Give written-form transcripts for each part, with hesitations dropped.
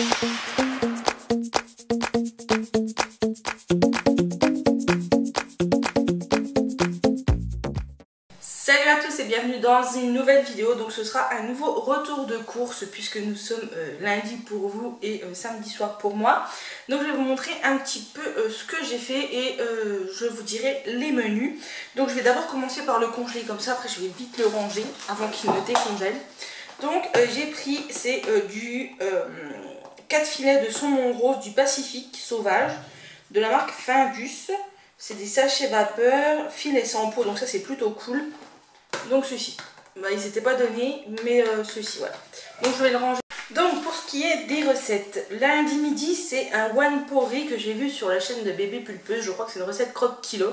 Salut à tous et bienvenue dans une nouvelle vidéo. Donc ce sera un nouveau retour de course puisque nous sommes lundi pour vous et samedi soir pour moi. Donc je vais vous montrer un petit peu ce que j'ai fait et je vous dirai les menus. Donc je vais d'abord commencer par le congeler comme ça, après je vais vite le ranger avant qu'il ne décongèle. Donc j'ai pris c'est du 4 filets de saumon rose du Pacifique sauvage de la marque Findus. C'est des sachets vapeur, filets sans peau, donc ça c'est plutôt cool. Donc ceci, ils n'étaient pas donnés, mais ceci, voilà. Donc je vais le ranger. Donc pour ce qui est des recettes, lundi midi c'est un one pot riz que j'ai vu sur la chaîne de Bébé Pulpeuse. Je crois que c'est une recette croque-kilo.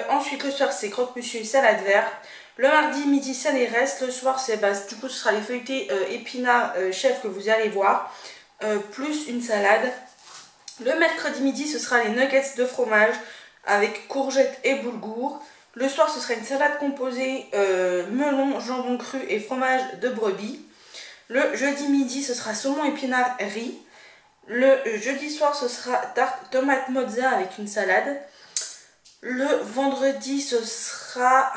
Ensuite le soir c'est croque-monsieur salade verte. Le mardi midi ça les reste. Le soir c'est du coup ce sera les feuilletés épinards chef que vous allez voir, plus une salade. Le mercredi midi ce sera les nuggets de fromage avec courgettes et boulgour. Le soir, ce sera une salade composée melon, jambon cru et fromage de brebis. Le jeudi midi, ce sera saumon épinard riz. Le jeudi soir, ce sera tarte tomate mozza avec une salade. Le vendredi, ce sera...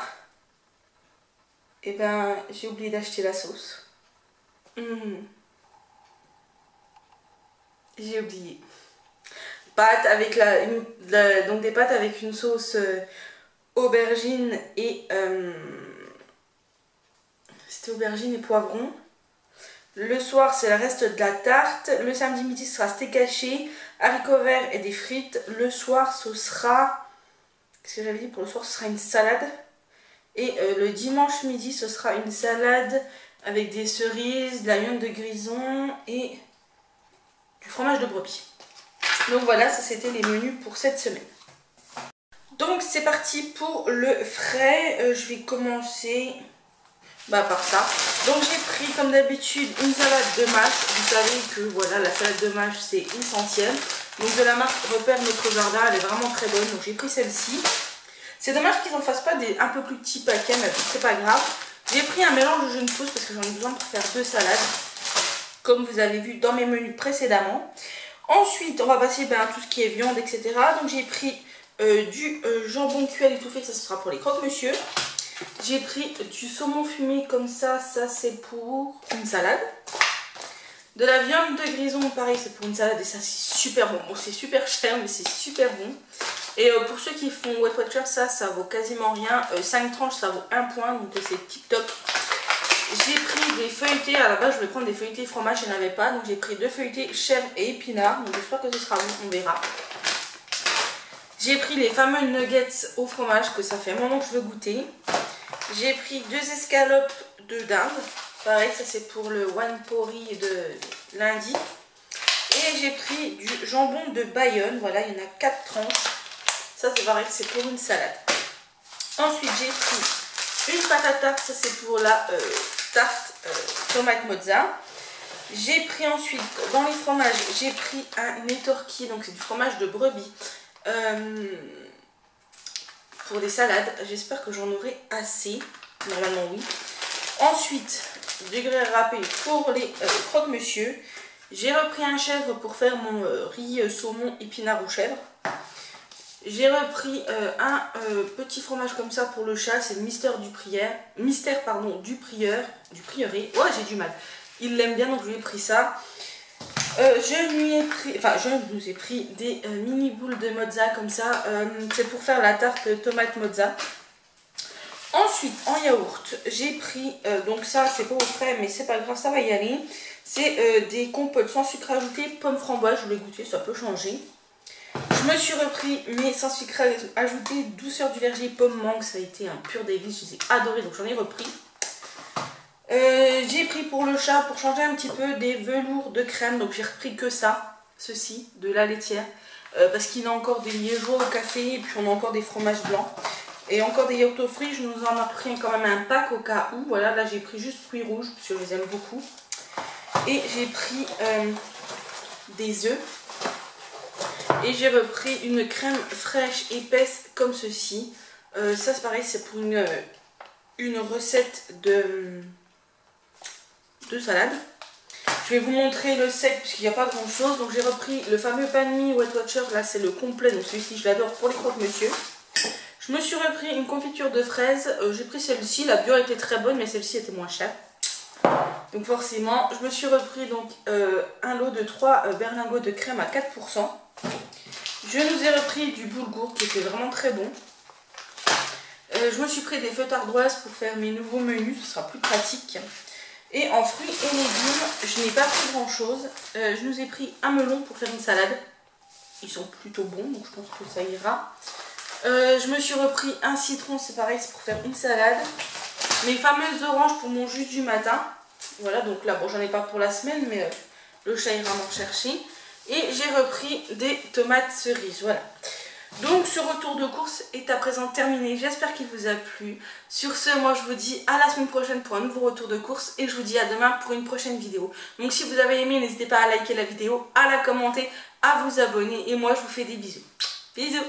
Eh ben, j'ai oublié d'acheter la sauce. J'ai oublié. Pâtes avec donc des pâtes avec une sauce... aubergine et c'était aubergine et poivron. Le soir c'est le reste de la tarte. Le samedi midi ce sera steak haché, haricots verts et des frites. Le soir ce sera, qu'est-ce que j'avais dit pour le soir, ce sera une salade. Et le dimanche midi ce sera une salade avec des cerises, de la viande de grison et du fromage de brebis. Donc voilà, ça c'était les menus pour cette semaine. Donc c'est parti pour le frais. Je vais commencer par ça. Donc j'ai pris comme d'habitude une salade de mâche. Vous savez que voilà, la salade de mâche c'est une centième. Donc de la marque Repère Notre Jardin, elle est vraiment très bonne. Donc j'ai pris celle-ci. C'est dommage qu'ils n'en fassent pas des un peu plus petits paquets, mais c'est pas grave. J'ai pris un mélange de jeunes pousses parce que j'en ai besoin pour faire 2 salades, comme vous avez vu dans mes menus précédemment. Ensuite on va passer à tout ce qui est viande, etc. Donc j'ai pris du jambon cuit à l'étouffée, ça ce sera pour les croque-monsieur. J'ai pris du saumon fumé comme ça, ça c'est pour une salade. De la viande de grison, pareil, c'est pour une salade et ça c'est super bon. Bon, c'est super cher mais c'est super bon. Et pour ceux qui font Weight Watchers, ça vaut quasiment rien. 5 tranches ça vaut 1 point, donc c'est tip top. J'ai pris des feuilletés, à la base je voulais prendre des feuilletés fromage, il n'y en avait pas. Donc j'ai pris 2 feuilletés chèvre et épinards, donc j'espère que ce sera bon, on verra. J'ai pris les fameux nuggets au fromage que ça fait un moment que je veux goûter. J'ai pris 2 escalopes de dinde. Pareil, ça c'est pour le one pot-riz de lundi. Et j'ai pris du jambon de Bayonne. Voilà, il y en a 4 tranches. Ça c'est pareil, c'est pour une salade. Ensuite, j'ai pris une pâte à tarte. Ça c'est pour la tarte tomate mozza. J'ai pris ensuite, dans les fromages, j'ai pris un étorquillé. Donc c'est du fromage de brebis. Pour des salades, j'espère que j'en aurai assez, normalement oui. Ensuite, du gruyère râpé pour les croque-monsieur. J'ai repris un chèvre pour faire mon riz saumon épinard ou chèvre. J'ai repris un petit fromage comme ça pour le chat, c'est le mystère du prieuré. Ouais, j'ai du mal. Il l'aime bien donc je lui ai pris ça. Je nous ai pris des mini boules de mozza comme ça. C'est pour faire la tarte tomate mozza. Ensuite, en yaourt, j'ai pris, donc ça c'est pas au frais mais c'est pas grave, ça va y aller. C'est des compotes sans sucre ajouté, pommes framboises, je voulais goûter, ça peut changer. Je me suis repris mes sans sucre ajouté, douceur du verger, pomme mangue, ça a été un pur délice, je les ai adorés donc j'en ai repris. J'ai pris pour le chat, pour changer un petit peu, des velours de crème. Donc j'ai repris que ça, ceci, de la laitière. Parce qu'il y a encore des liégeois au café. Et puis on a encore des fromages blancs. Et encore des yaourts aux fruits. Je nous en ai pris quand même un pack au cas où. Voilà, là j'ai pris juste fruits rouges, parce que je les aime beaucoup. Et j'ai pris des œufs. Et j'ai repris une crème fraîche épaisse comme ceci. Ça c'est pareil, c'est pour une recette de salade. Je vais vous montrer le sec puisqu'il n'y a pas grand chose. Donc j'ai repris le fameux Pan Me Weight Watcher. Là c'est le complet. Donc celui-ci je l'adore pour les croque-monsieur. Je me suis repris une confiture de fraises. J'ai pris celle-ci. La bio était très bonne mais celle-ci était moins chère. Donc forcément je me suis repris donc un lot de 3 berlingots de crème à 4%. Je nous ai repris du boulgour qui était vraiment très bon. Je me suis pris des feuilles ardoises pour faire mes nouveaux menus. Ce sera plus pratique. Et en fruits et légumes, je n'ai pas pris grand chose. Je nous ai pris un melon pour faire une salade. Ils sont plutôt bons, donc je pense que ça ira. Je me suis repris un citron, c'est pareil, c'est pour faire une salade. Mes fameuses oranges pour mon jus du matin. Voilà, donc là, bon, j'en ai pas pour la semaine, mais le chat ira m'en chercher. Et j'ai repris des tomates cerises, voilà. Donc ce retour de course est à présent terminé, j'espère qu'il vous a plu. Sur ce, moi je vous dis à la semaine prochaine pour un nouveau retour de course et je vous dis à demain pour une prochaine vidéo. Donc si vous avez aimé, n'hésitez pas à liker la vidéo, à la commenter, à vous abonner et moi je vous fais des bisous. Bisous.